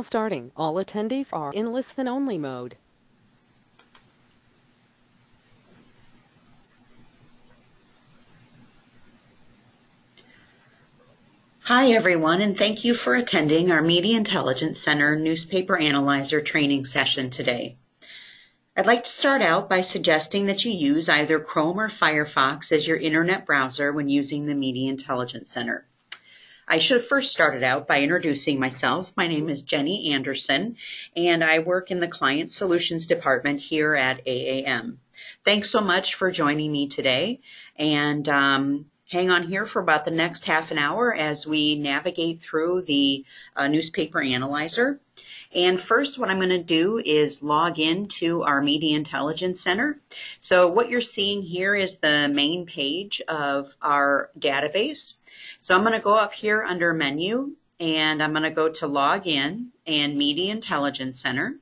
Starting. All attendees are in listen-only mode. Hi, everyone, and thank you for attending our Media Intelligence Center Newspaper Analyzer training session today. I'd like to start out by suggesting that you use either Chrome or Firefox as your internet browser when using the Media Intelligence Center. I should have first started out by introducing myself. My name is Jenny Anderson, and I work in the Client Solutions Department here at AAM. Thanks so much for joining me today, and hang on here for about the next half an hour as we navigate through the newspaper analyzer. And first, what I'm going to do is log into our Media Intelligence Center. So what you're seeing here is the main page of our database. So I'm going to go up here under Menu, and I'm going to go to Log In and Media Intelligence Center.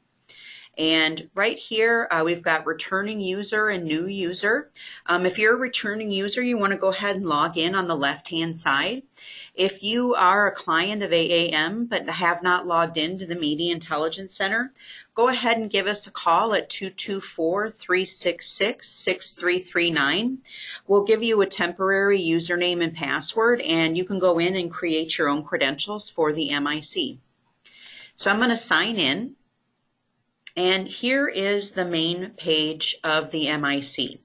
And right here, we've got returning user and new user. If you're a returning user, you want to go ahead and log in on the left-hand side. If you are a client of AAM but have not logged into the Media Intelligence Center, go ahead and give us a call at 224-366-6339. We'll give you a temporary username and password, and you can go in and create your own credentials for the MIC. So I'm going to sign in. And here is the main page of the MIC.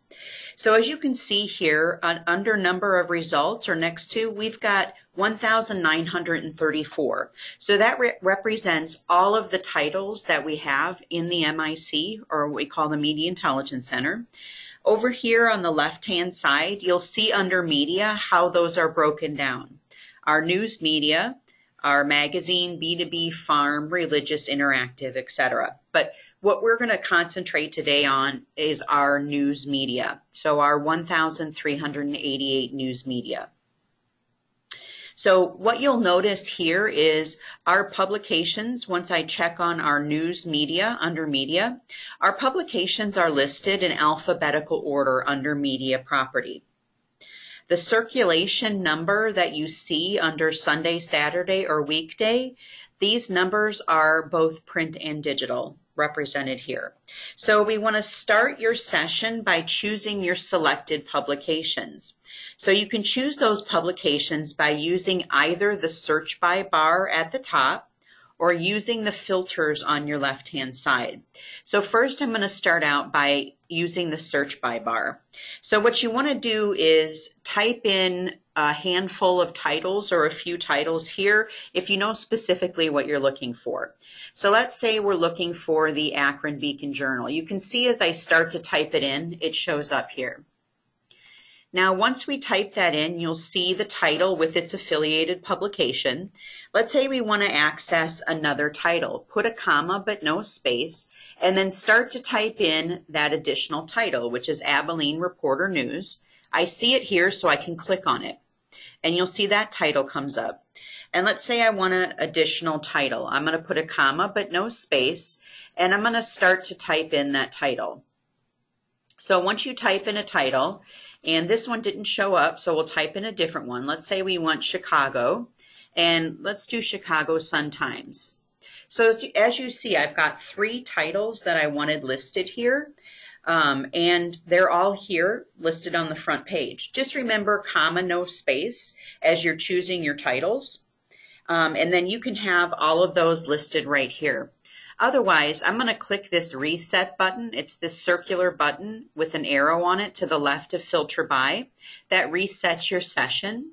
So as you can see here, under number of results or next to, we've got 1,934. So that represents all of the titles that we have in the MIC, or what we call the Media Intelligence Center. Over here on the left-hand side, you'll see under media how those are broken down. Our news media, our magazine, B2B, farm, religious, interactive, etc. But what we're going to concentrate today on is our news media. So our 1,388 news media. So what you'll notice here is our publications. Once I check on our news media under media, our publications are listed in alphabetical order under media property. The circulation number that you see under Sunday, Saturday, or weekday, these numbers are both print and digital represented here. So we want to start your session by choosing your selected publications. So you can choose those publications by using either the search by bar at the top or using the filters on your left-hand side. So first I'm going to start out by using the search by bar. So what you want to do is type in a handful of titles or a few titles here if you know specifically what you're looking for. So let's say we're looking for the Akron Beacon Journal. You can see as I start to type it in, it shows up here. Now, once we type that in, you'll see the title with its affiliated publication. Let's say we want to access another title. Put a comma but no space, and then start to type in that additional title, which is Abilene Reporter News. I see it here, so I can click on it, and you'll see that title comes up. And let's say I want an additional title. I'm going to put a comma but no space, and I'm going to start to type in that title. So once you type in a title, and this one didn't show up, so we'll type in a different one. Let's say we want Chicago, and let's do Chicago Sun-Times. So as you see, I've got 3 titles that I wanted listed here, and they're all here listed on the front page. Just remember comma, no space as you're choosing your titles, and then you can have all of those listed right here. Otherwise, I'm going to click this reset button. It's this circular button with an arrow on it to the left of filter by. That resets your session.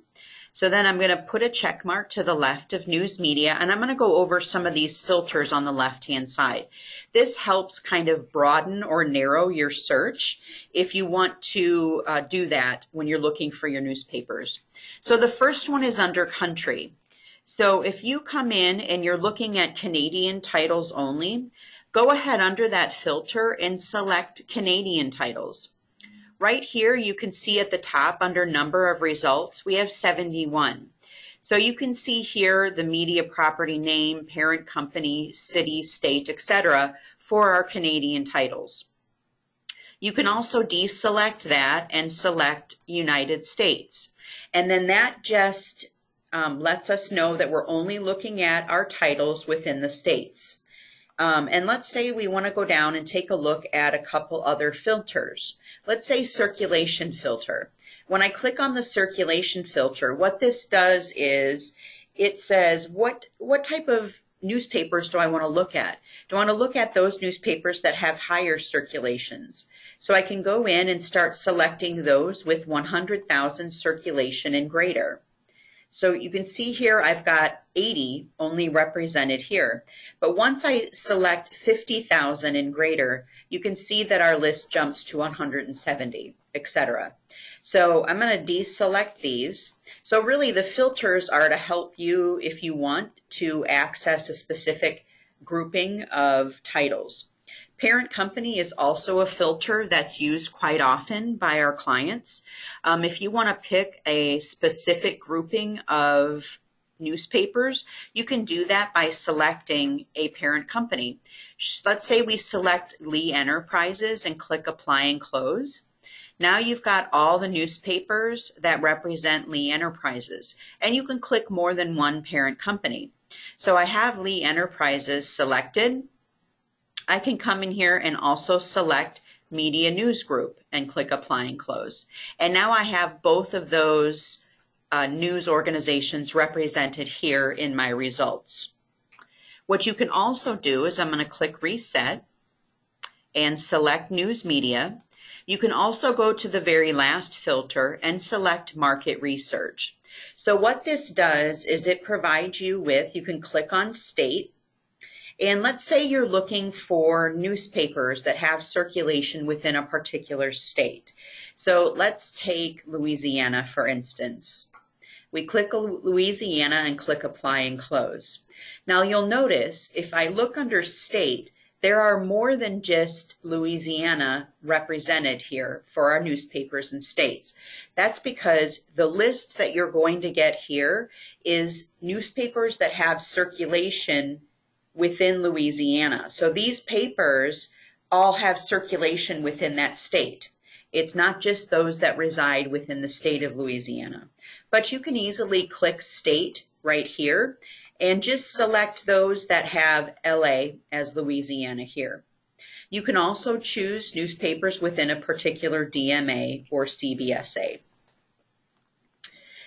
So then I'm going to put a check mark to the left of news media, and I'm going to go over some of these filters on the left-hand side. This helps kind of broaden or narrow your search if you want to do that when you're looking for your newspapers. So the first one is under country. So if you come in and you're looking at Canadian titles only, go ahead under that filter and select Canadian titles. Right here, you can see at the top under number of results, we have 71. So you can see here the media property name, parent company, city, state, etc. for our Canadian titles. You can also deselect that and select United States. And then that just lets us know that we're only looking at our titles within the states. And let's say we want to go down and take a look at a couple other filters. Let's say circulation filter. When I click on the circulation filter, what this does is it says, what type of newspapers do I want to look at? Do I want to look at those newspapers that have higher circulations? So I can go in and start selecting those with 100,000 circulation and greater. So you can see here I've got 80 only represented here. But once I select 50,000 and greater, you can see that our list jumps to 170, etc. So I'm going to deselect these. So really the filters are to help you if you want to access a specific grouping of titles. Parent company is also a filter that's used quite often by our clients. If you want to pick a specific grouping of newspapers, you can do that by selecting a parent company. Let's say we select Lee Enterprises and click Apply and Close. Now you've got all the newspapers that represent Lee Enterprises, and you can click more than one parent company. So I have Lee Enterprises selected. I can come in here and also select Media News Group and click Apply and Close. And now I have both of those news organizations represented here in my results. What you can also do is I'm going to click Reset and select News Media. You can also go to the very last filter and select Market Research. So what this does is it provides you with, you can click on State. And let's say you're looking for newspapers that have circulation within a particular state. So let's take Louisiana, for instance. We click Louisiana and click Apply and Close. Now you'll notice if I look under state, there are more than just Louisiana represented here for our newspapers and states. That's because the list that you're going to get here is newspapers that have circulation within Louisiana. So these papers all have circulation within that state. It's not just those that reside within the state of Louisiana. But you can easily click State right here and just select those that have LA as Louisiana here. You can also choose newspapers within a particular DMA or CBSA.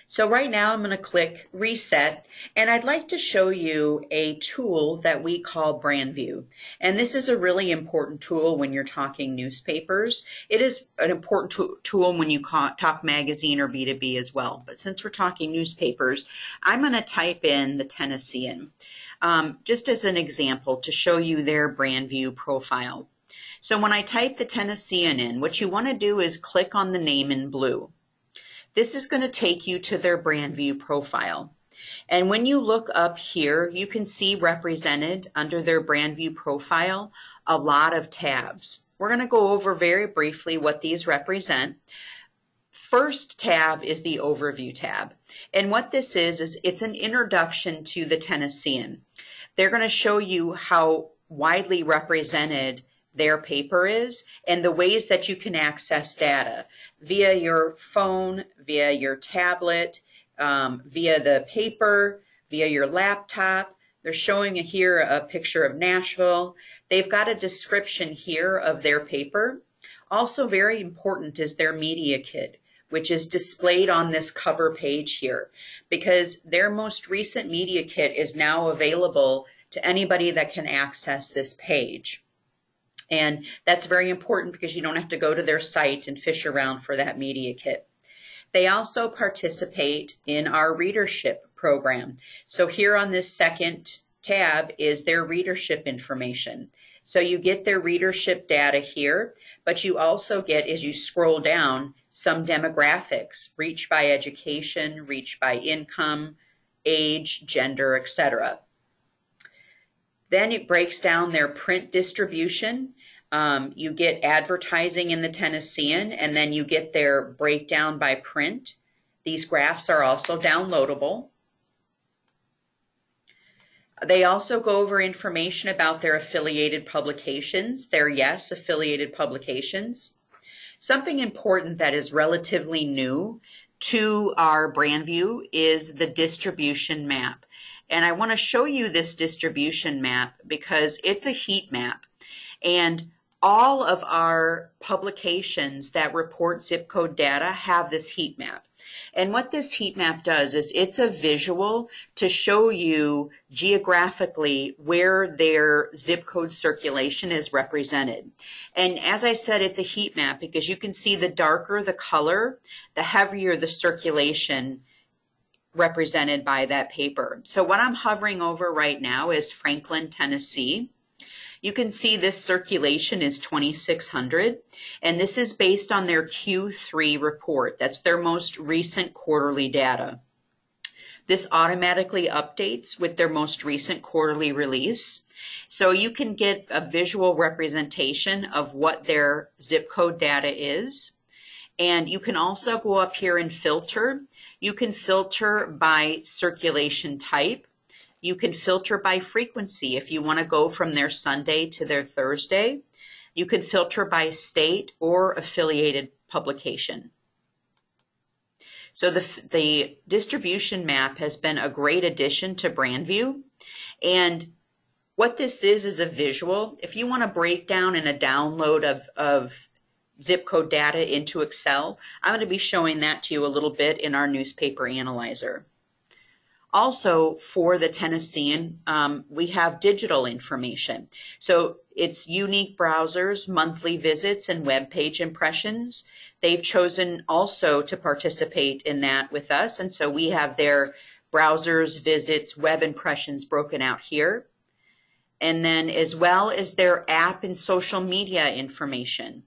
So right now I'm going to click Reset, and I'd like to show you a tool that we call Brand View. And this is a really important tool when you're talking newspapers. It is an important tool when you talk magazine or B2B as well. But since we're talking newspapers, I'm going to type in the Tennessean, just as an example to show you their Brand View profile. So when I type the Tennessean in, what you want to do is click on the name in blue. This is going to take you to their Brand View profile. And when you look up here, you can see represented under their Brand View profile a lot of tabs. We're going to go over very briefly what these represent. First tab is the Overview tab. And what this is it's an introduction to the Tennessean. They're going to show you how widely represented their paper is and the ways that you can access data via your phone, via your tablet, via the paper, via your laptop. They're showing here a picture of Nashville. They've got a description here of their paper. Also very important is their media kit, which is displayed on this cover page here, because their most recent media kit is now available to anybody that can access this page. And that's very important because you don't have to go to their site and fish around for that media kit. They also participate in our readership program. So here on this second tab is their readership information. So you get their readership data here, but you also get, as you scroll down, some demographics, reach by education, reach by income, age, gender, etc. Then it breaks down their print distribution. You get advertising in the Tennessean, and then you get their breakdown by print. These graphs are also downloadable. They also go over information about their affiliated publications, their affiliated publications. Something important that is relatively new to our brand view is the distribution map. And I want to show you this distribution map because it's a heat map. And all of our publications that report zip code data have this heat map. And what this heat map does is it's a visual to show you geographically where their zip code circulation is represented. And as I said, it's a heat map because you can see the darker the color, the heavier the circulation represented by that paper. So what I'm hovering over right now is Franklin, Tennessee. You can see this circulation is 2,600, and this is based on their Q3 report. That's their most recent quarterly data. This automatically updates with their most recent quarterly release. So you can get a visual representation of what their zip code data is. And you can also go up here and filter. You can filter by circulation type. You can filter by frequency if you want to go from their Sunday to their Thursday. You can filter by state or affiliated publication. So the distribution map has been a great addition to BrandView. And what this is a visual. If you want to break down in a download of zip code data into Excel, I'm going to be showing that to you a little bit in our newspaper analyzer. Also, for the Tennessean, we have digital information. So it's unique browsers, monthly visits, and web page impressions. They've chosen also to participate in that with us. And so we have their browsers, visits, web impressions broken out here. And then as well as their app and social media information.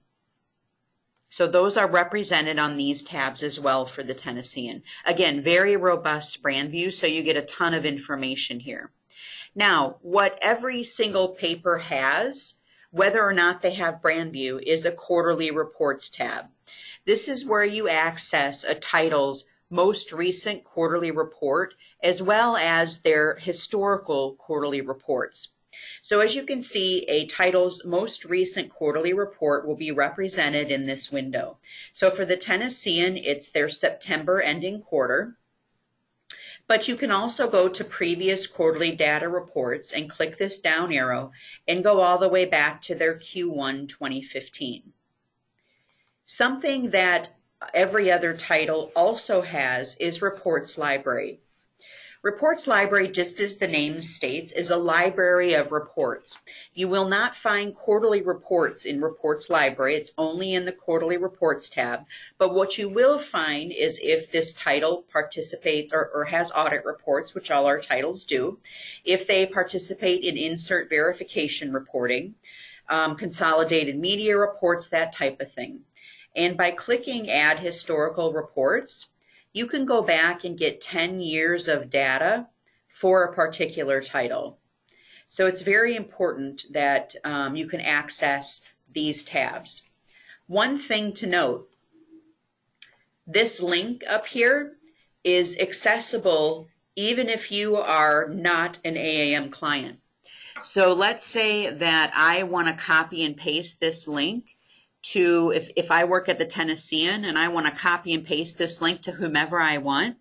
So those are represented on these tabs as well for the Tennessean. Again, very robust brand view, so you get a ton of information here. Now, what every single paper has, whether or not they have brand view, is a quarterly reports tab. This is where you access a title's most recent quarterly report as well as their historical quarterly reports. So as you can see, a title's most recent quarterly report will be represented in this window. So for the Tennessean, it's their September ending quarter. But you can also go to previous quarterly data reports and click this down arrow and go all the way back to their Q1 2015. Something that every other title also has is Reports Library. Reports Library, just as the name states, is a library of reports. You will not find quarterly reports in Reports Library. It's only in the Quarterly Reports tab. But what you will find is if this title participates or has audit reports, which all our titles do, if they participate in insert verification reporting, consolidated media reports, that type of thing. And by clicking Add Historical Reports, you can go back and get 10 years of data for a particular title. So it's very important that you can access these tabs. One thing to note, this link up here is accessible even if you are not an AAM client. So let's say that I want to copy and paste this link to, if I work at the Tennessean and I want to copy and paste this link to whomever I want,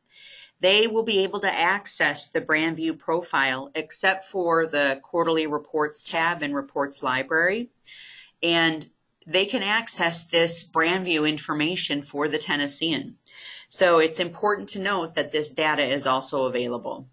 they will be able to access the brand view profile except for the quarterly reports tab in Reports Library. And they can access this brand view information for the Tennessean. So it's important to note that this data is also available.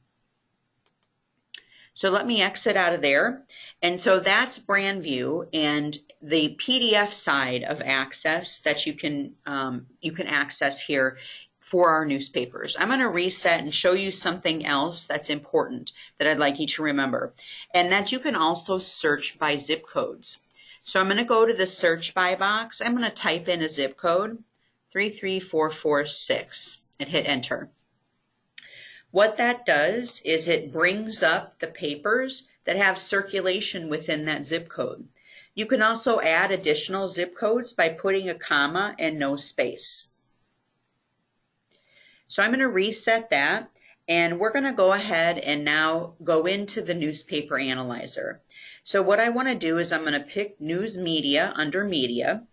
So let me exit out of there. And so that's brand view and the PDF side of access that you can access here for our newspapers. I'm going to reset and show you something else that's important that I'd like you to remember, and that you can also search by zip codes. So I'm going to go to the search by box. I'm going to type in a zip code, 33446, and hit enter. What that does is it brings up the papers that have circulation within that zip code. You can also add additional zip codes by putting a comma and no space. So I'm going to reset that, and we're going to go ahead and now go into the newspaper analyzer. So what I want to do is I'm going to pick News Media under Media,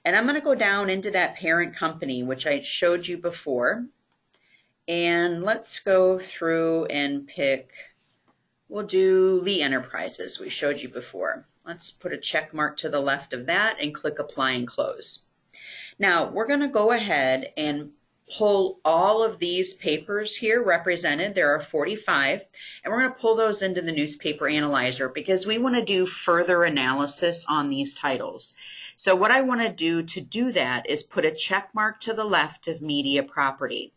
And I'm going to go down into that parent company, which I showed you before. And let's go through and pick, we'll do Lee Enterprises, we showed you before. Let's put a check mark to the left of that and click Apply and Close. Now, we're going to go ahead and pull all of these papers here represented. There are 45, and we're going to pull those into the newspaper analyzer because we want to do further analysis on these titles. So what I want to do that is put a check mark to the left of media property.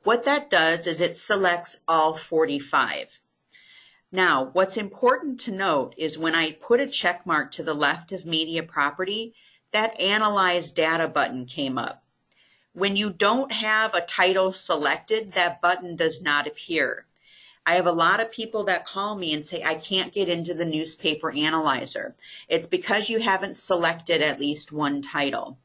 What that does is it selects all 45. Now, what's important to note is when I put a check mark to the left of media property, that Analyze Data button came up. When you don't have a title selected, that button does not appear. I have a lot of people that call me and say, I can't get into the newspaper analyzer. It's because you haven't selected at least one title.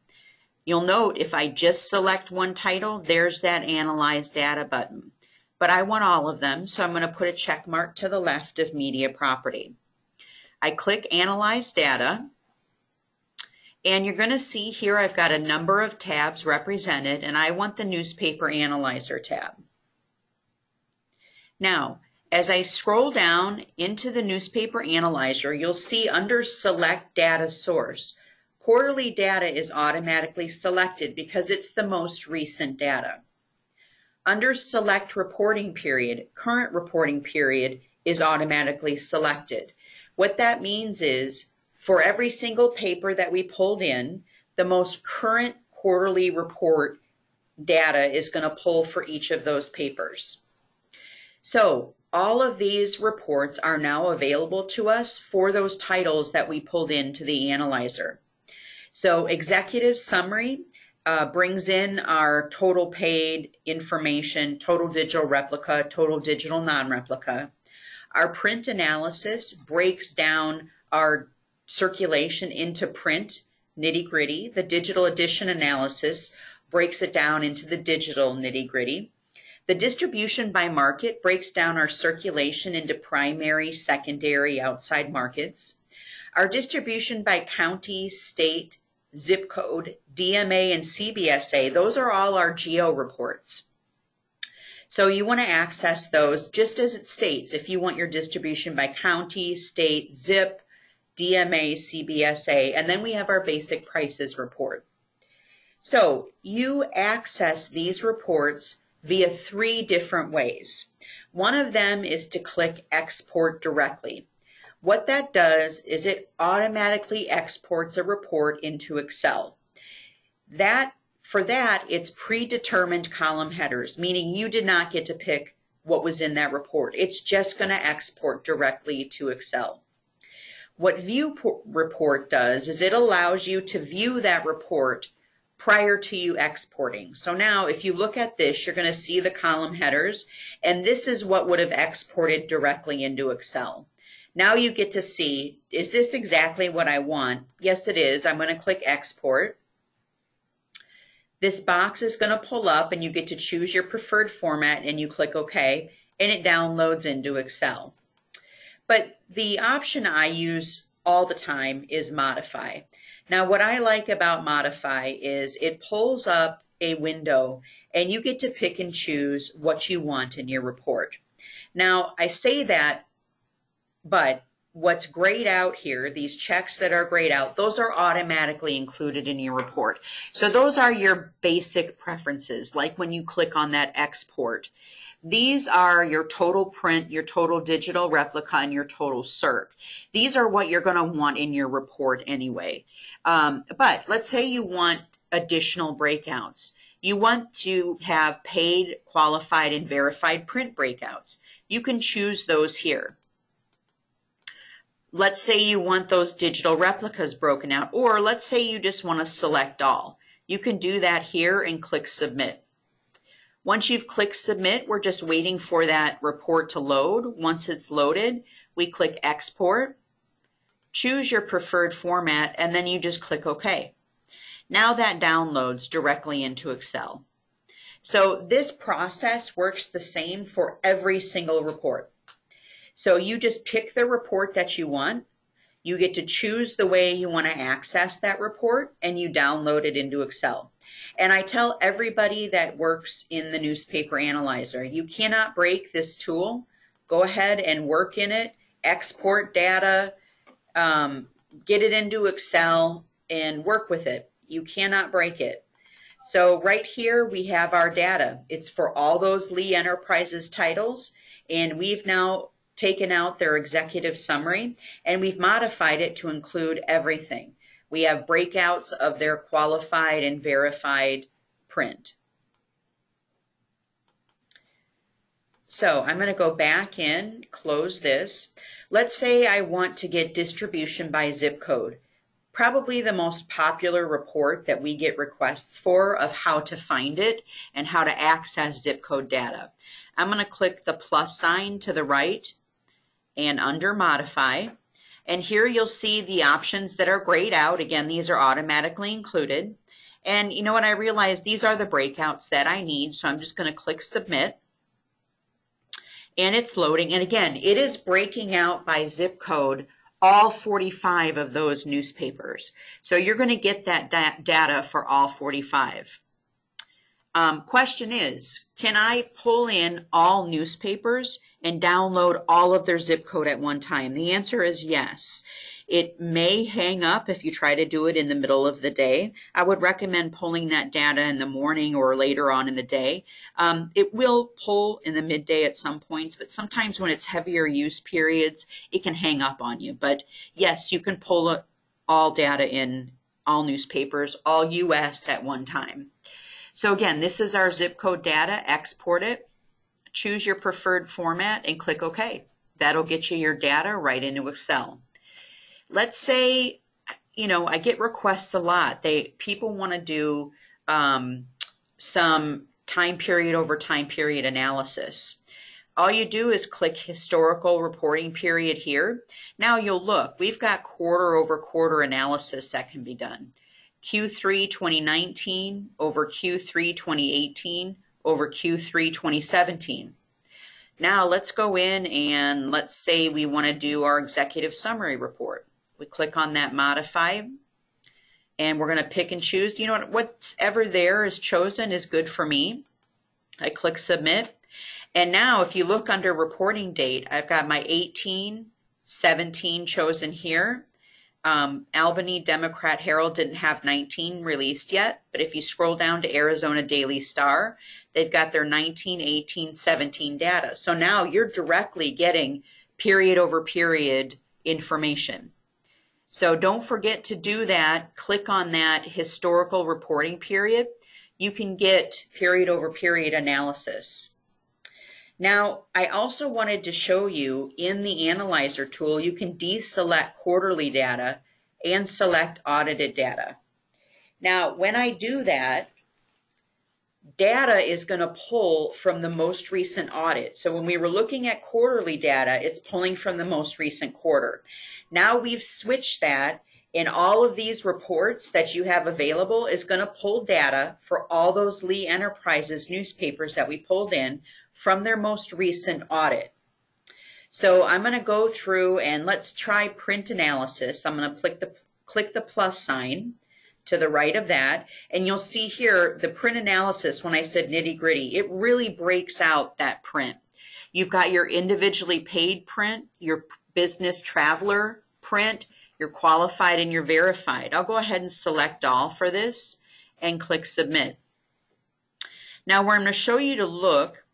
You'll note if I just select one title, there's that Analyze Data button. But I want all of them, so I'm going to put a check mark to the left of media property. I click Analyze Data, and you're going to see here I've got a number of tabs represented, and I want the Newspaper Analyzer tab. Now, as I scroll down into the Newspaper Analyzer, you'll see under Select Data Source, quarterly data is automatically selected because it's the most recent data. Under Select Reporting Period, current reporting period is automatically selected. What that means is for every single paper that we pulled in, the most current quarterly report data is going to pull for each of those papers. So all of these reports are now available to us for those titles that we pulled into the analyzer. So Executive Summary brings in our total paid information, total digital replica, total digital non-replica. Our Print Analysis breaks down our circulation into print nitty-gritty. The Digital Edition Analysis breaks it down into the digital nitty-gritty. The Distribution by Market breaks down our circulation into primary, secondary, outside markets. Our Distribution by County, State, Zip Code, DMA, and CBSA, those are all our geo reports. So you want to access those just as it states. If you want your distribution by county, state, zip, DMA, CBSA, and then we have our basic prices report. So you access these reports via 3 different ways. One of them is to click Export Directly. What that does is it automatically exports a report into Excel. For that, it's predetermined column headers, meaning you did not get to pick what was in that report. It's just going to export directly to Excel. What View Report does is it allows you to view that report prior to you exporting. So now if you look at this, you're going to see the column headers, and this is what would have exported directly into Excel. Now you get to see, is this exactly what I want? Yes, it is. I'm going to click Export. This box is going to pull up and you get to choose your preferred format and you click OK and it downloads into Excel. But the option I use all the time is Modify. Now what I like about Modify is it pulls up a window and you get to pick and choose what you want in your report. Now I say that, but what's grayed out here, these checks that are grayed out, those are automatically included in your report. So those are your basic preferences, like when you click on that export. These are your total print, your total digital replica, and your total circ. These are what you're going to want in your report anyway. But let's say you want additional breakouts. You want to have paid, qualified, and verified print breakouts. You can choose those here. Let's say you want those digital replicas broken out, or let's say you just want to select all. You can do that here and click Submit. Once you've clicked Submit, we're just waiting for that report to load. Once it's loaded, we click Export, choose your preferred format, and then you just click OK. Now that downloads directly into Excel. So this process works the same for every single report. So you just pick the report that you want, You get to choose the way you want to access that report, and you download it into Excel. And I tell everybody that works in the newspaper analyzer, you cannot break this tool. Go ahead and work in it, export data, get it into Excel, and work with it. You cannot break it. So right here we have our data. It's for all those Lee Enterprises titles, and we've now taken out their executive summary, and we've modified it to include everything. We have breakouts of their qualified and verified print. So I'm going to go back in, close this. Let's say I want to get distribution by zip code. Probably the most popular report that we get requests for of how to find it and how to access zip code data. I'm going to click the plus sign to the right and under modify. And here you'll see the options that are grayed out. Again, these are automatically included. And you know what, I realized these are the breakouts that I need, so I'm just going to click submit. And it's loading. And again, it is breaking out by zip code all 45 of those newspapers. So you're going to get that data for all 45. Question is, can I pull in all newspapers and download all of their zip code at one time? The answer is yes. It may hang up if you try to do it in the middle of the day. I would recommend pulling that data in the morning or later on in the day. It will pull in the midday at some points, but sometimes when it's heavier use periods, it can hang up on you. But yes, you can pull all data in, all newspapers, all US at one time. So again, this is our zip code data. Export it, choose your preferred format, and click OK. That'll get you your data right into Excel. Let's say, you know, I get requests a lot. People want to do some time period over time period analysis. All you do is click historical reporting period here. Now you'll look, we've got quarter over quarter analysis that can be done. Q3 2019 over Q3 2018 over Q3 2017. Now let's go in and let's say we want to do our executive summary report. We click on that modify, and we're going to pick and choose. You know what? Whatever there is chosen is good for me. I click submit. And now if you look under reporting date, I've got my 18-17 chosen here. Albany Democrat Herald didn't have 19 released yet, but if you scroll down to Arizona Daily Star, they've got their 19, 18, 17 data. So now you're directly getting period over period information. So don't forget to do that. Click on that historical reporting period. You can get period over period analysis. Now, I also wanted to show you in the Analyzer tool, you can deselect quarterly data and select audited data. Now, when I do that, data is going to pull from the most recent audit. So when we were looking at quarterly data, it's pulling from the most recent quarter. Now we've switched that, and all of these reports that you have available is going to pull data for all those Lee Enterprises newspapers that we pulled in from their most recent audit. So I'm going to go through and let's try print analysis. I'm going to click the plus sign to the right of that, and you'll see here the print analysis. When I said nitty gritty, it really breaks out that print. You've got your individually paid print, your business traveler print, your qualified and your verified. I'll go ahead and select all for this and click submit. Now where I'm going to show you to look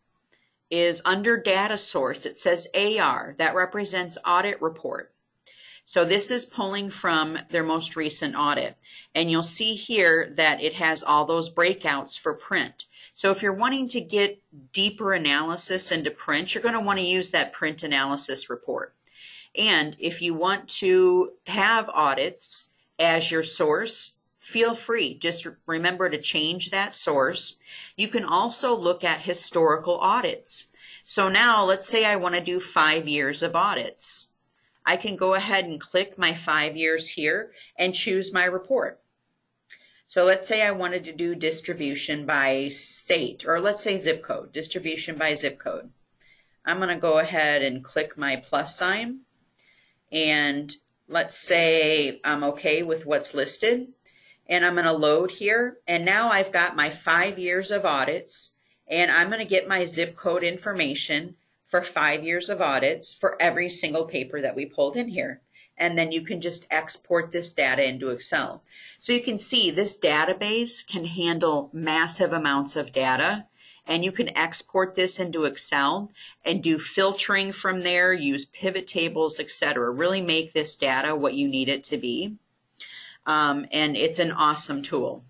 is under data source. It says AR, that represents audit report. So this is pulling from their most recent audit. And you'll see here that it has all those breakouts for print. So if you're wanting to get deeper analysis into print, you're going to want to use that print analysis report. And if you want to have audits as your source, feel free. Just remember to change that source. You can also look at historical audits. So now let's say I want to do 5 years of audits. I can go ahead and click my 5 years here and choose my report. So let's say I wanted to do distribution by state, or let's say zip code, distribution by zip code. I'm going to go ahead and click my plus sign. And let's say I'm okay with what's listed, and I'm going to load here. And now I've got my 5 years of audits, and I'm going to get my zip code information for 5 years of audits for every single paper that we pulled in here. And then you can just export this data into Excel. So you can see this database can handle massive amounts of data, and you can export this into Excel and do filtering from there, use pivot tables, etc. Really make this data what you need it to be. And it's an awesome tool.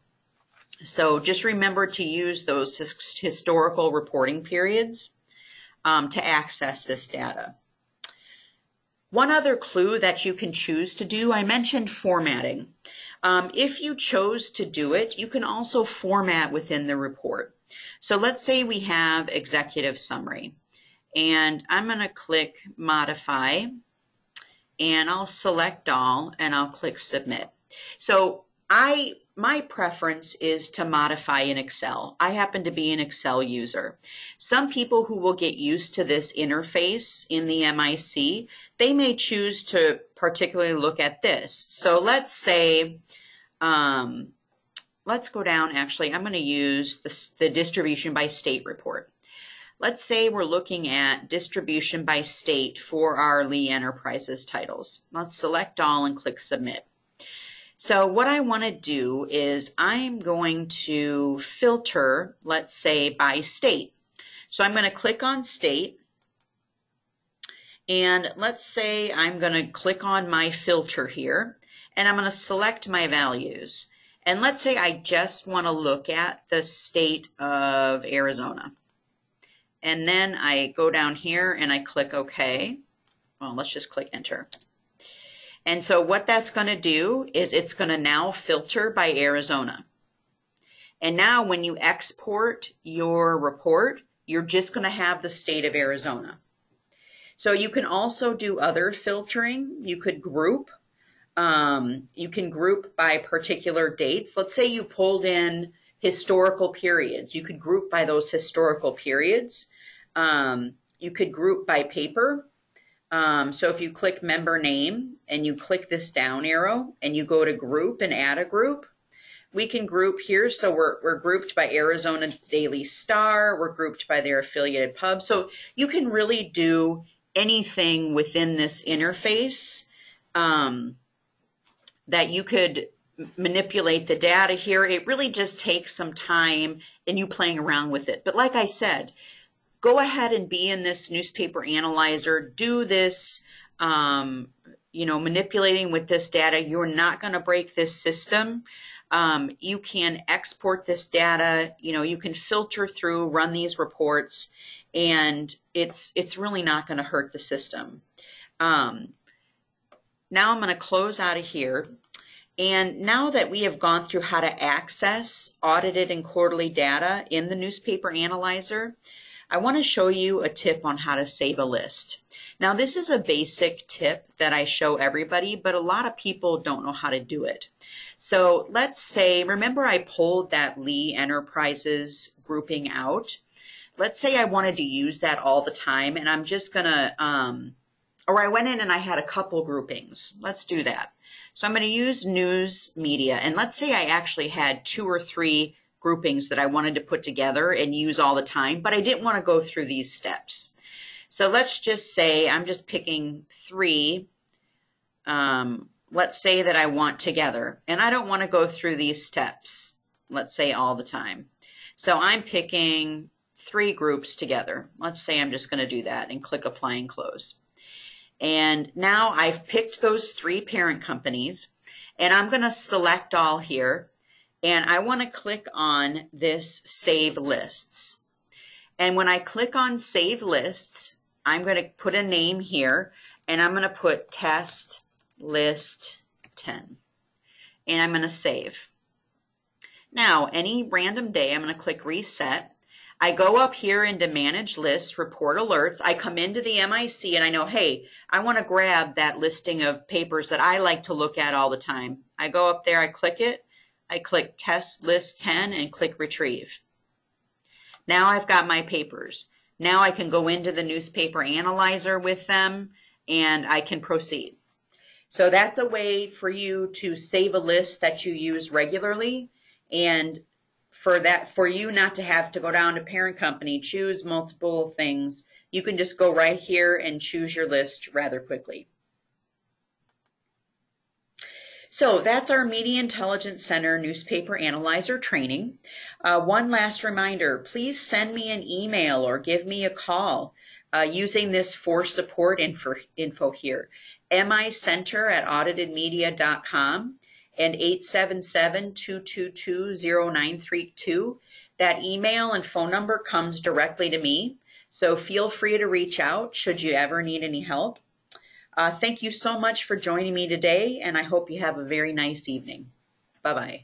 So just remember to use those historical reporting periods to access this data. One other clue that you can choose to do, I mentioned formatting. If you chose to do it, you can also format within the report. So let's say we have executive summary, and I'm going to click modify, and I'll select all, and I'll click submit. So my preference is to modify in Excel. I happen to be an Excel user. Some people who will get used to this interface in the MIC, they may choose to particularly look at this. So let's say, let's go down, actually, I'm going to use the distribution by state report. Let's say we're looking at distribution by state for our Lee Enterprises titles. Let's select all and click submit. So what I want to do is I'm going to filter, let's say, by state. So I'm going to click on state, and let's say I'm going to click on my filter here, and I'm going to select my values. And let's say I just want to look at the state of Arizona. And then I go down here and I click OK. Well, let's just click enter. And so what that's going to do is it's going to now filter by Arizona. And now when you export your report, you're just going to have the state of Arizona. So you can also do other filtering. You could group. You can group by particular dates. Let's say you pulled in historical periods. You could group by those historical periods. You could group by paper. So if you click member name and you click this down arrow and you go to group and add a group, we can group here. So we're grouped by Arizona Daily Star. We're grouped by their affiliated pub. So you can really do anything within this interface that you could manipulate the data here. It really just takes some time and you playing around with it. But like I said, go ahead and be in this newspaper analyzer, do this, manipulating with this data. You're not going to break this system. You can export this data, you can filter through, run these reports, and it's really not going to hurt the system. Now I'm going to close out of here. And now that we have gone through how to access audited and quarterly data in the newspaper analyzer, I want to show you a tip on how to save a list. Now this is a basic tip that I show everybody, but a lot of people don't know how to do it. So let's say, remember I pulled that Lee Enterprises grouping out. Let's say I wanted to use that all the time, and I'm just going to, or I went in and I had a couple groupings. Let's do that. So I'm going to use news media, and let's say I actually had 2 or 3 groupings that I wanted to put together and use all the time, but I didn't want to go through these steps. So let's just say I'm just picking 3, let's say that I want together, and I don't want to go through these steps, let's say all the time. So I'm picking 3 groups together. Let's say I'm just going to do that and click apply and close. And now I've picked those 3 parent companies, and I'm going to select all here. And I want to click on this Save Lists. And when I click on Save Lists, I'm going to put a name here, and I'm going to put Test List 10. And I'm going to save. Now, any random day, I'm going to click Reset. I go up here into Manage Lists, Report Alerts. I come into the MIC, and I know, hey, I want to grab that listing of papers that I like to look at all the time. I go up there, I click it. I click Test List 10 and click Retrieve. Now I've got my papers. Now I can go into the newspaper analyzer with them and I can proceed. So that's a way for you to save a list that you use regularly, and for you not to have to go down to parent company, choose multiple things. You can just go right here and choose your list rather quickly. So that's our Media Intelligence Center newspaper analyzer training. One last reminder, please send me an email or give me a call using this for support info here. micenter@auditedmedia.com and 877-222-0932. That email and phone number comes directly to me. So feel free to reach out should you ever need any help. Thank you so much for joining me today, and I hope you have a very nice evening. Bye-bye.